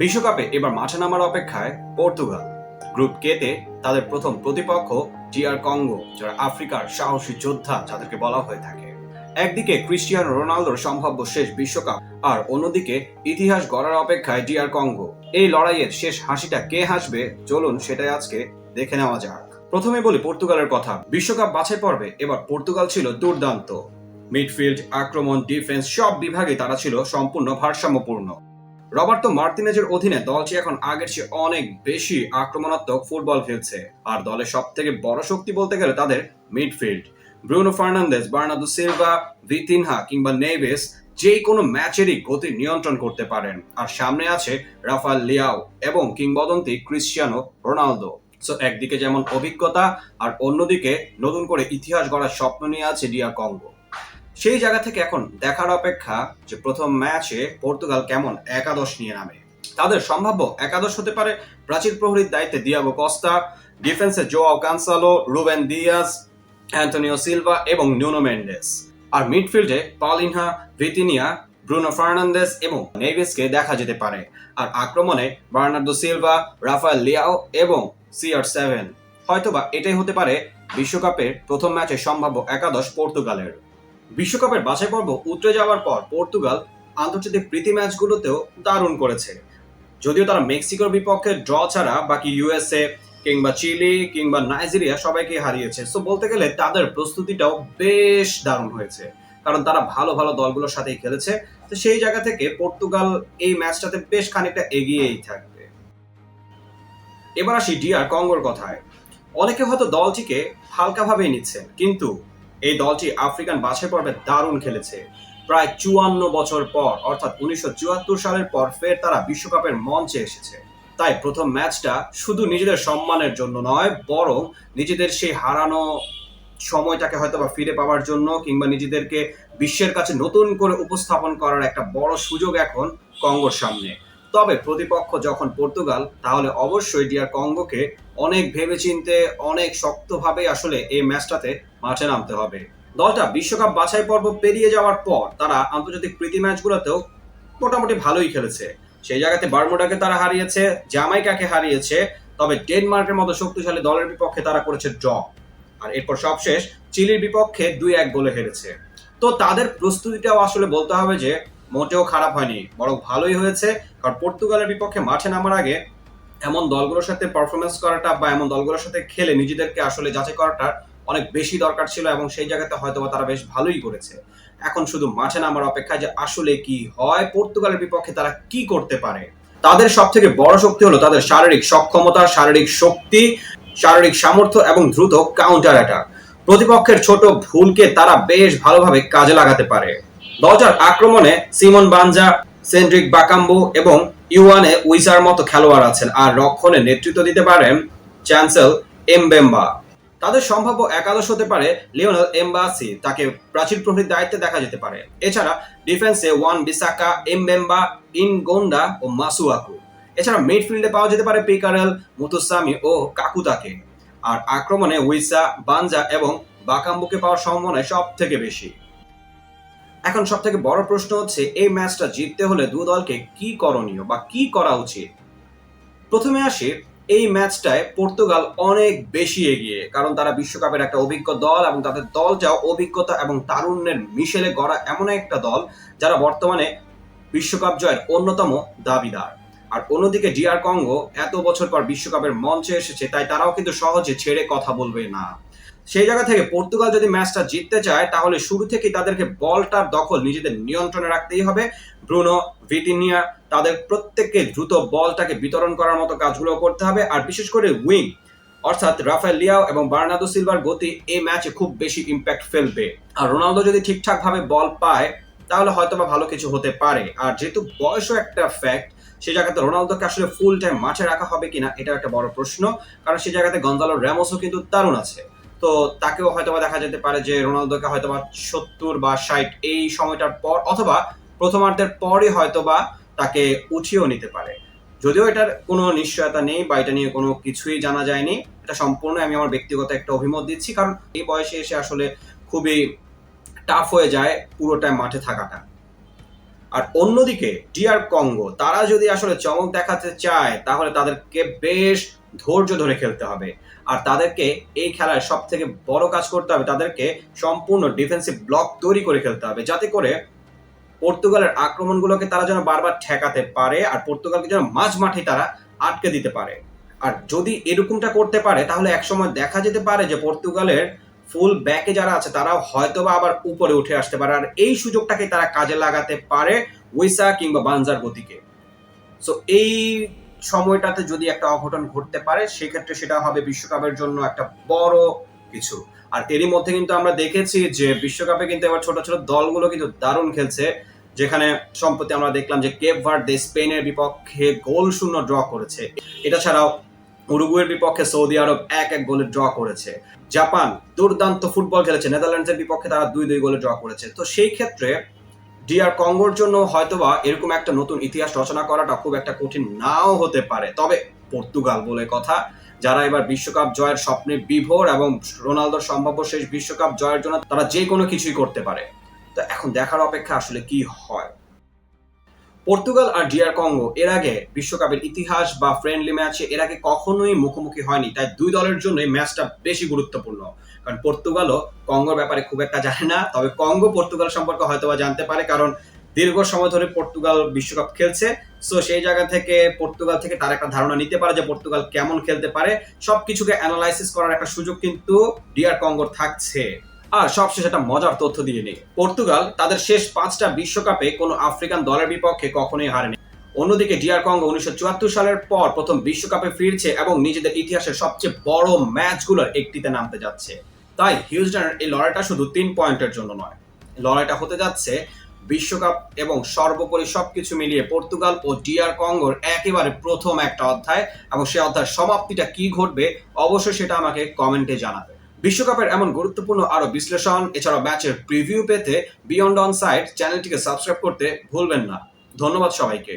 বিশ্বকাপে এবার মাঠে নামার অপেক্ষায় পর্তুগাল। গ্রুপ কে তে তাদের প্রথম প্রতিপক্ষ ডিআর কঙ্গো, যারা আফ্রিকার সাহসী যোদ্ধা যাদেরকে বলা হয়ে থাকে। একদিকে ক্রিস্টিয়ানো রোনালদোর সম্ভাব্য শেষ বিশ্বকাপ, আর অন্যদিকে ইতিহাস গড়ার অপেক্ষায় ডিআর কঙ্গো। এই লড়াইয়ের শেষ হাসিটা কে হাসবে, চলুন সেটাই আজকে দেখে নেওয়া যাক। প্রথমে বলি পর্তুগালের কথা। বিশ্বকাপ বাছাই পর্বে এবার পর্তুগাল ছিল দুর্দান্ত। মিডফিল্ড, আক্রমণ, ডিফেন্স সব বিভাগে তারা ছিল সম্পূর্ণ ভারসাম্যপূর্ণ। রবার্তো মার্তিনেজের অধীনে দলটি এখন আগের চেয়ে অনেক বেশি আক্রমণাত্মক ফুটবল খেলছে। আর দলের সব থেকে বড় শক্তি বলতে গেলে তাদের midfield. Bruno Fernandes, Bernardo Silva, Vitinha কিংবা নেভেস যে কোনো ম্যাচেরই গতি নিয়ন্ত্রণ করতে পারেন। আর সামনে আছে রাফায়েল লিয়াও এবং কিংবদন্তি ক্রিস্টিয়ানো রোনালদো। সো একদিকে যেমন অভিজ্ঞতা, আর অন্যদিকে নতুন করে ইতিহাস গড়ার স্বপ্ন নিয়ে আছে ডিআর কঙ্গো। সেই জায়গা থেকে এখন দেখার অপেক্ষা যে প্রথম ম্যাচে পর্তুগাল কেমন একাদশ নিয়ে নামে। তাদের সম্ভাব্য একাদশ হতে পারে প্রাচীর প্রহরীর দায়িত্বে দিয়াগো কস্তা, ডিফেন্সে Joao Cancelo, Ruben Dias, Antonio Silva এবং নুনো মেন্ডেস। আর মিডফিল্ডে পাউলিনহা, ভিতিনিয়া, ব্রুনো ফার্নান্দেজ এবং নেভেসকে দেখা যেতে পারে। আর আক্রমণে বার্নার্দো সিলভা, রাফায়েল লিয়াও এবং CR7। হয়তোবা এটাই হতে পারে বিশ্বকাপের প্রথম ম্যাচে সম্ভাব্য একাদশ পর্তুগালের। বিশ্বকাপের বাছাই পর্ব উতরে যাওয়ার পর পর্তুগাল আন্তর্জাতিক প্রীতি ম্যাচগুলোতেও দারুণ করেছে। যদিও তারা মেক্সিকোর বিপক্ষে ড্র ছাড়া বাকি USA কিংবা চিলি কিংবা নাইজেরিয়া সবাইকে হারিয়েছে। সো বলতে গেলে তাদের প্রস্তুতিটাও বেশ দারুণ হয়েছে, কারণ তারা ভালো ভালো দলগুলোর সাথেই খেলেছে। তো সেই জায়গা থেকে পর্তুগাল এই ম্যাচটাতে বেশ খানিকটা এগিয়েই থাকবে। এবার আসি ডিআর কঙ্গোর কথায়। অনেকে হয়তো দলটিকে হালকাভাবেই নিচ্ছেন, কিন্তু এই দলটি আফ্রিকান বাছাই পর্বে দারুণ খেলেছে। প্রায় 54 বছর পর, অর্থাৎ 1974 সালের পর ফের তারা বিশ্বকাপের মঞ্চে এসেছে। তাই প্রথম ম্যাচটা শুধু নিজেদের সম্মানের জন্য নয়, বরং নিজেদের সেই হারানো সময়টাকে হয়তো বা ফিরে পাওয়ার জন্য, কিংবা নিজেদেরকে বিশ্বের কাছে নতুন করে উপস্থাপন করার একটা বড় সুযোগ এখন কঙ্গোর সামনে। তবে প্রতিপক্ষ যখন পর্তুগাল, তাহলে অবশ্যই ডিআর কঙ্গোকে অনেক ভেবেচিন্তে, অনেক শক্তভাবে আসলে এই ম্যাচটাতে মাঠে নামতে হবে। দলটা বিশ্বকাপ বাছাই পর্ব পেরিয়ে যাওয়ার পর তারা আন্তর্জাতিক প্রীতি ম্যাচগুলোতেও মোটামুটি ভালোই খেলেছে। সেই জায়গাতে বারমুডাকে তারা হারিয়েছে, জামাইকাকে হারিয়েছে, তবে ডেনমার্কের মতো শক্তিশালী দলের বিপক্ষে তারা করেছে ড্র। আর এরপর সবশেষ চিলির বিপক্ষে 2-1 গোলে হেরেছে। তো তাদের প্রস্তুতিটাও আসলে বলতে হবে যে মোটেও খারাপ হয়নি, বরং ভালোই হয়েছে। কারণ পর্তুগালের বিপক্ষে মাঠে নামার আগে এমন দলগুলোর সাথে পারফরমেন্স করাটা বা এমন দলগুলোর সাথে খেলে নিজেদেরকে আসলে যাচাই করাটা অনেক বেশি দরকার ছিল, এবং সেই জায়গাতে হয়তো তারা বেশ ভালোই করেছে। এখন শুধু মাঠে নামার অপেক্ষা যে আসলে কি হয়, পর্তুগালের বিপক্ষে তারা কি করতে পারে। তাদের সব থেকে বড় শক্তি হলো তাদের শারীরিক সক্ষমতা, শারীরিক শক্তি, শারীরিক সামর্থ্য এবং দ্রুত কাউন্টার অ্যাটাক। প্রতিপক্ষের ছোট ভুলকে তারা বেশ ভালোভাবে কাজে লাগাতে পারে। দলটার আক্রমণে সিমন বানজা, সেন্ড্রিক বাকাম্বু এবং ইউয়ানে উইসার মতো খেলোয়াড় আছেন। আর রক্ষণে নেতৃত্ব দিতে পারেন চ্যান্সেল এমবেম্বা। তাদের সম্ভাব্য একাদশ হতে পারে লিওনেল এমবাসি, তাকে প্রাচীর প্রহরীর দায়িত্বে দেখা যেতে পারে। এছাড়া ডিফেন্সে ওয়ান বিসাকা, এমবেম্বা, ইনগোন্ডা ও মাসুয়াকু। এছাড়া মিডফিল্ডে পাওয়া যেতে পারে পিকারেল, মুতুসামি ও কাকুতাকে। আর আক্রমণে উইসা, বানজা এবং বাকাম্বুকে পাওয়ার সম্ভাবনা সব থেকে বেশি। এখন সব থেকে বড় প্রশ্ন হচ্ছে, এই ম্যাচটা জিততে হলে দু দলকে কি করণীয় বা কি করা উচিত। প্রথমে আসি, এই ম্যাচটায় পর্তুগাল অনেক বেশি এগিয়ে, কারণ তারা বিশ্বকাপের একটা অভিজ্ঞ দল এবং তাদের দলটাও অভিজ্ঞতা এবং তারুণ্যের মিশেলে গড়া এমন একটা দল যারা বর্তমানে বিশ্বকাপ জয়ের অন্যতম দাবিদার। আর অন্যদিকে ডিআর কঙ্গো এত বছর পর বিশ্বকাপের মঞ্চে এসেছে, তাই তারাও কিন্তু সহজে ছেড়ে কথা বলবে না। সেই জায়গা থেকে পর্তুগাল যদি ম্যাচটা জিততে চায়, তাহলে শুরু থেকেই তাদেরকে বলটার দখল নিজেদের নিয়ন্ত্রণে রাখতেই হবে। ব্রুনো, ভিতিনিয়া, তাদের প্রত্যেককে দ্রুত বলটাকে বিতরণ করার মতো কাজগুলো করতে হবে। আর বিশেষ করে উইং, অর্থাৎ রাফায়েল লিয়াও এবং বার্নার্দো সিলভার গতি এই ম্যাচে খুব বেশি ইম্প্যাক্ট ফেলবে। আর রোনালদো যদি ঠিকঠাক ভাবে বল পায়, তাহলে হয়তোবা ভালো কিছু হতে পারে। আর যেহেতু বয়সও একটা ফ্যাক্ট, সেই জায়গাতে রোনালদোকে আসলে ফুল টাইম মাঠে রাখা হবে কিনা এটা একটা বড় প্রশ্ন। কারণ সেই জায়গাতে গঞ্জালো র্যামোসও কিন্তু দারুণ আছে। তো তাকেও হয়তোবা দেখা যেতে পারে যে রোনালদোকে হয়তোবা 70 বা 60 এই সময়টার পর, অথবা প্রথমার্ধের পরই হয়তোবা তাকে উঠিয়েও নিতে পারে। যদিও এটার কোনো নিশ্চয়তা নেই বা এটা নিয়ে কোনো কিছুই জানা যায়নি, এটা সম্পূর্ণ আমি আমার ব্যক্তিগত একটা অভিমত দিচ্ছি। কারণ এই বয়সে এসে আসলে খুবই টাফ হয়ে যায় পুরো টাইম মাঠে থাকাটা। আর অন্যদিকে ডিআর কঙ্গো তারা যদি আসলে চমক দেখাতে চায় তাহলে তাদেরকে বেশ ধৈর্য ধরে খেলতে হবে। আর তাদেরকে এই খেলায় সব থেকে বড় কাজ করতে হবে, তাদেরকে সম্পূর্ণ ডিফেন্সিভ ব্লক তৈরি করে খেলতে হবে, যাতে করে পর্তুগালের আক্রমণগুলোকে তারা যেন বারবার ঠেকাতে পারে আর পর্তুগালকে যেন মাঝ মাঠে তারা আটকে দিতে পারে। আর যদি এরকমটা করতে পারে তাহলে একসময় দেখা যেতে পারে যে পর্তুগালের ফুল ব্যাকে যারা আছে তারাও হয়তোবা আবার উপরে উঠে আসতে পারে, আর এই সুযোগটাকে তারা কাজে লাগাতে পারে উইসা কিংবা বানজার গতিকে। সো এই সময়টাতে যদি একটা অঘটন ঘটতে পারে সেক্ষেত্রে সেটা হবে বিশ্বকাপের জন্য একটা বড় কিছু। আর এরই মধ্যে কিন্তু আমরা দেখেছি যে বিশ্বকাপে কিন্তু এবার ছোট ছোট দলগুলো কিন্তু দারুণ খেলছে, যেখানে সম্প্রতি আমরা দেখলাম যে কেপ ভার্দে স্পেনের বিপক্ষে 0-0 ড্র করেছে। এটা ছাড়াও উরুগুয়ের বিপক্ষে সৌদি আরব 1-1 গোলে ড্র করেছে। জাপান দুর্দান্ত ফুটবল খেলেছে, নেদারল্যান্ডসের বিপক্ষে তারা 2-2 গোলে ড্র করেছে। তো সেই ক্ষেত্রে ডিআর কঙ্গোর জন্য হয়তোবা এরকম একটা নতুন ইতিহাস রচনা করাটা খুব একটা কঠিন নাও হতে পারে। তবে পর্তুগাল বলে কথা, যারা এবার বিশ্বকাপ জয়ের স্বপ্নে বিভোর এবং রোনালদোর সম্ভাব্য শেষ বিশ্বকাপ জয়ের জন্য তারা যে কোনো কিছুই করতে পারে। তো এখন দেখার অপেক্ষা আসলে কি হয়। পর্তুগাল আর ডিআর কঙ্গো এর আগে বিশ্বকাপের ইতিহাস বা ফ্রেন্ডলি ম্যাচে এর আগে কখনোই মুখোমুখি হয়নি, তাই দুই দলের জন্য এই ম্যাচটা বেশি গুরুত্বপূর্ণ। কারণ পর্তুগালও কঙ্গোর ব্যাপারে খুব একটা জানে না, তবে কঙ্গো পর্তুগাল সম্পর্কে হয়তোবা জানতে পারে, কারণ দীর্ঘ সময় ধরে পর্তুগাল বিশ্বকাপ খেলছে। সো সেই জায়গা থেকে পর্তুগাল থেকে তার একটা ধারণা নিতে পারে যে পর্তুগাল কেমন খেলতে পারে। সবকিছুকে অ্যানালাইসিস করার একটা সুযোগ কিন্তু ডিআর কঙ্গোর থাকছে। আর সবশেষে একটা মজার তথ্য দিয়ে নেই, পর্তুগাল তাদের শেষ 5টা বিশ্বকাপে কোনো আফ্রিকান দলের বিপক্ষে কখনোই হারেনি। অন্যদিকে ডিআর কঙ্গো 1974 সালের পর প্রথম বিশ্বকাপে ফিরছে এবং নিজেদের ইতিহাসের সবচেয়ে বড় ম্যাচগুলোর একটিতে নামতে যাচ্ছে। তাই হিউস্টনের এই লড়াইটা শুধু 3 পয়েন্টের জন্য নয়, লড়াইটা হতে যাচ্ছে বিশ্বকাপ এবং সর্বোপরি সবকিছু মিলিয়ে পর্তুগাল ও ডিআর কঙ্গোর একেবারে প্রথম একটা অধ্যায়, এবং সে অধ্যায়ের সমাপ্তিটা কি ঘটবে অবশ্যই সেটা আমাকে কমেন্টে জানাবে। বিশ্বকাপের এমন গুরুত্বপূর্ণ আরো বিশ্লেষণ এছাড়াও ম্যাচের প্রিভিউ পেতে বিয়ন্ড অন সাইড চ্যানেলটিকে সাবস্ক্রাইব করতে ভুলবেন না। ধন্যবাদ সবাইকে।